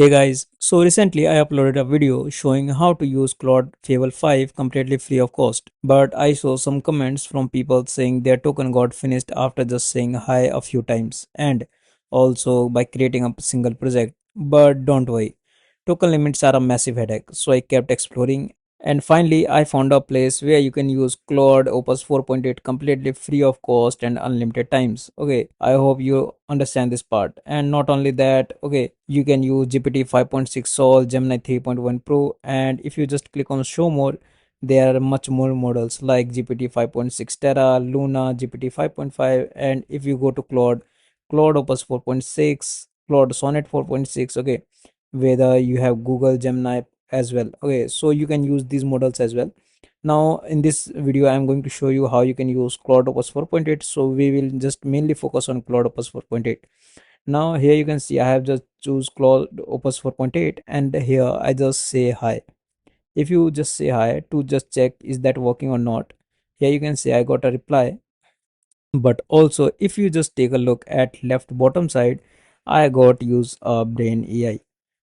Hey guys, so recently I uploaded a video showing how to use Claude Fable 5 completely free of cost. But I saw some comments from people saying their token got finished after just saying hi a few times and also by creating a single project. But don't worry, token limits are a massive headache, so I kept exploring and finally I found a place where you can use Claude Opus 4.8 completely free of cost and unlimited times. Okay, I hope you understand this part. And not only that, okay, you can use GPT 5.6 Sol, Gemini 3.1 Pro, and if you just click on show more, there are much more models like GPT 5.6 Terra, Luna, GPT 5.5, and if you go to Claude Opus 4.6, Claude Sonnet 4.6, okay, whether you have Google Gemini as well. Okay, so you can use these models as well. Now in this video I'm going to show you how you can use Claude Opus 4.8. So we will just mainly focus on Claude Opus 4.8. Now here you can see I have just choose Claude Opus 4.8 and here I just say hi. If you just say hi to just check is that working or not, here you can see I got a reply. But also if you just take a look at left bottom side, I got use a brain AI.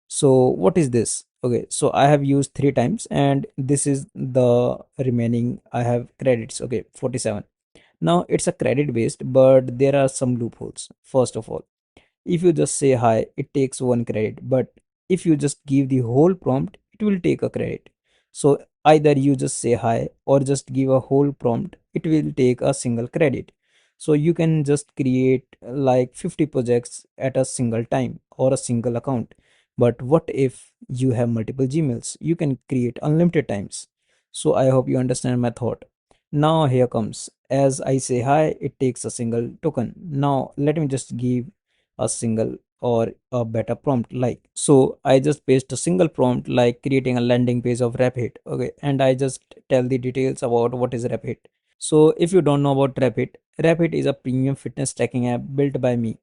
So what is this? Okay, so I have used 3 times and this is the remaining. I have credits, okay, 47. Now it's a credit based, but there are some loopholes. First of all, if you just say hi, it takes 1 credit, but if you just give the whole prompt, it will take a credit. So either you just say hi or just give a whole prompt, it will take a single credit. So you can just create like 50 projects at a single time or a single account. But what if you have multiple Gmails? You can create unlimited times. So I hope you understand my thought. Now here comes, as I say hi, it takes a single token. Now let me just give a single or a better prompt. Like, so I just paste a single prompt like creating a landing page of Rapid. Okay, and I just tell the details about what is Rapid. So if you don't know about Rapid is a premium fitness tracking app built by me.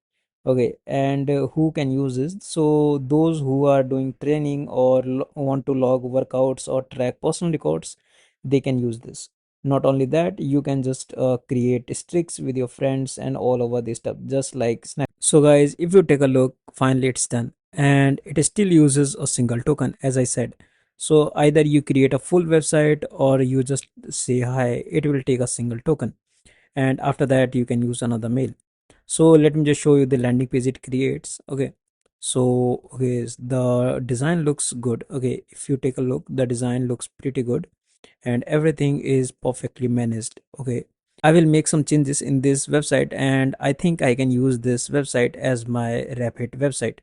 Okay, and who can use this? So those who are doing training or want to log workouts or track personal records, they can use this. Not only that, you can just create streaks with your friends and all over this stuff, just like Snap. So guys, if you take a look, finally it's done and it still uses a single token, as I said. So either you create a full website or you just say hi, it will take a single token, and after that you can use another mail. So let me just show you the landing page it creates. Okay, so okay, the design looks good. Okay, if you take a look, the design looks pretty good and everything is perfectly managed. Okay, I will make some changes in this website and I think I can use this website as my Rapid website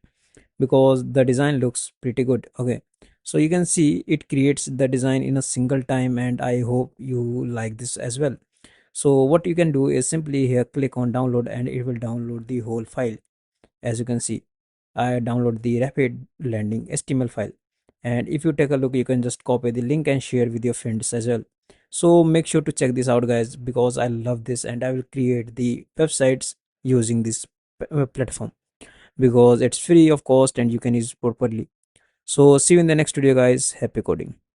because the design looks pretty good. Okay, so you can see it creates the design in a single time and I hope you like this as well. So what you can do is simply here click on download and it will download the whole file. As you can see, I download the Rapid landing HTML file, and if you take a look, you can just copy the link and share with your friends as well. So make sure to check this out guys, because I love this and I will create the websites using this platform because it's free of cost and you can use it properly. So see you in the next video guys. Happy coding.